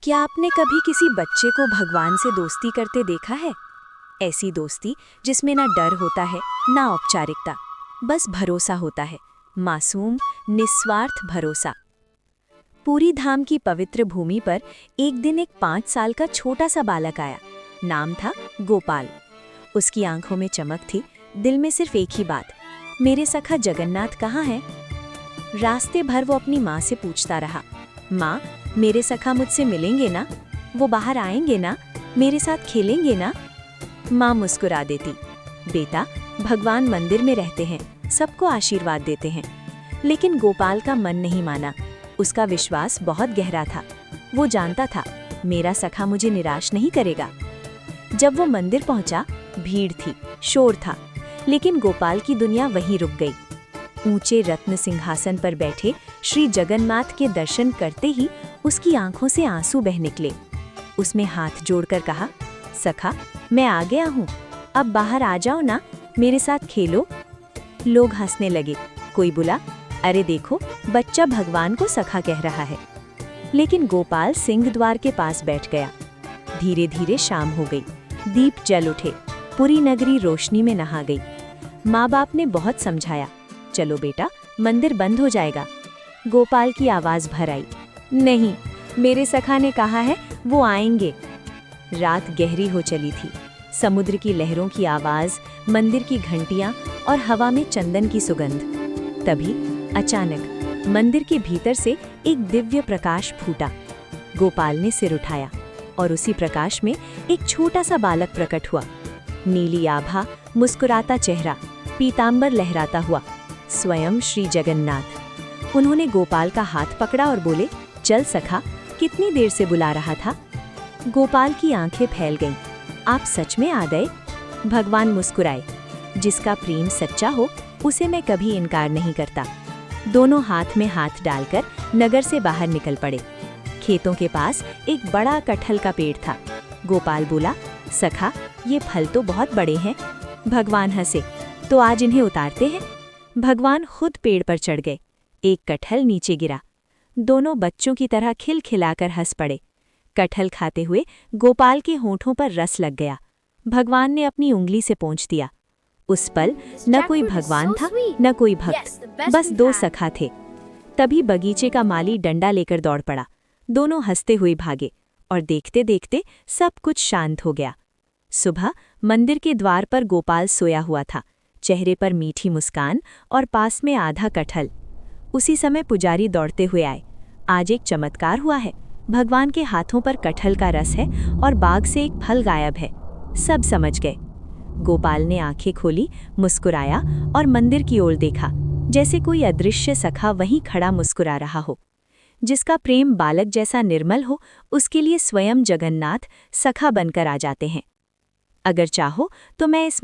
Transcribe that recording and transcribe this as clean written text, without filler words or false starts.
क्या आपने कभी किसी बच्चे को भगवान से दोस्ती करते देखा है? ऐसी दोस्ती जिसमें ना डर होता है ना औपचारिकता, बस भरोसा होता है, मासूम निस्वार्थ भरोसा। पूरी धाम की पवित्र भूमि पर एक दिन एक 5 साल का छोटा सा बालक आया। नाम था गोपाल। उसकी आंखों में चमक थी, दिल में सिर्फ एक ही बात, मेरे सखा जगन्नाथ कहाँ है? रास्ते भर वो अपनी माँ से पूछता रहा, माँ, मेरे सखा मुझसे मिलेंगे ना? वो बाहर आएंगे ना? मेरे साथ खेलेंगे ना? माँ मुस्कुरा देती, बेटा, भगवान मंदिर में रहते हैं, सबको आशीर्वाद देते हैं। लेकिन गोपाल का मन नहीं माना। उसका विश्वास बहुत गहरा था। वो जानता था, मेरा सखा मुझे निराश नहीं करेगा। जब वो मंदिर पहुंचा, भीड़ थी, शोर था, लेकिन गोपाल की दुनिया वहीं रुक गई। ऊंचे रत्न सिंहासन पर बैठे श्री जगन्नाथ के दर्शन करते ही उसकी आंखों से आंसू बह निकले। उसने हाथ जोड़कर कहा, सखा, मैं आ गया हूँ, अब बाहर आ जाओ ना, मेरे साथ खेलो। लोग हंसने लगे। कोई बोला, अरे देखो, बच्चा भगवान को सखा कह रहा है। लेकिन गोपाल सिंह द्वार के पास बैठ गया। धीरे धीरे शाम हो गई, दीप जल उठे, पूरी नगरी रोशनी में नहा गई। माँ बाप ने बहुत समझाया, चलो बेटा, मंदिर बंद हो जाएगा। गोपाल की आवाज भर आई, नहीं, मेरे सखा ने कहा है वो आएंगे। रात गहरी हो चली थी। समुद्र की लहरों की आवाज, मंदिर की घंटियां और हवा में चंदन की सुगंध। तभी अचानक मंदिर के भीतर से एक दिव्य प्रकाश फूटा। गोपाल ने सिर उठाया और उसी प्रकाश में एक छोटा सा बालक प्रकट हुआ। नीली आभा, मुस्कुराता चेहरा, पीतांबर लहराता हुआ, स्वयं श्री जगन्नाथ। उन्होंने गोपाल का हाथ पकड़ा और बोले, चल सखा, कितनी देर से बुला रहा था? गोपाल की आंखें फैल गईं। आप सच में आ गए? भगवान मुस्कुराए, जिसका प्रेम सच्चा हो उसे मैं कभी इनकार नहीं करता। दोनों हाथ में हाथ डालकर नगर से बाहर निकल पड़े। खेतों के पास एक बड़ा कटहल का पेड़ था। गोपाल बोला, सखा, ये फल तो बहुत बड़े हैं। भगवान हंसे, तो आज इन्हें उतारते हैं। भगवान खुद पेड़ पर चढ़ गए। एक कटहल नीचे गिरा। दोनों बच्चों की तरह खिलखिलाकर हंस पड़े। कटहल खाते हुए गोपाल के होठों पर रस लग गया। भगवान ने अपनी उंगली से पोंछ दिया। उस पल न कोई भगवान था न कोई भक्त, बस दो सखा थे। तभी बगीचे का माली डंडा लेकर दौड़ पड़ा। दोनों हंसते हुए भागे और देखते देखते सब कुछ शांत हो गया। सुबह मंदिर के द्वार पर गोपाल सोया हुआ था, चेहरे पर मीठी मुस्कान और पास में आधा कटहल। उसी समय पुजारी दौड़ते हुए आए, आज एक चमत्कार हुआ है। भगवान के हाथों पर कटहल का रस है और बाग से एक फल गायब है। सब समझ गए। गोपाल ने आंखें खोली, मुस्कुराया और मंदिर की ओर देखा, जैसे कोई अदृश्य सखा वहीं खड़ा मुस्कुरा रहा हो। जिसका प्रेम बालक जैसा निर्मल हो, उसके लिए स्वयं जगन्नाथ सखा बनकर आ जाते हैं। अगर चाहो तो मैं इस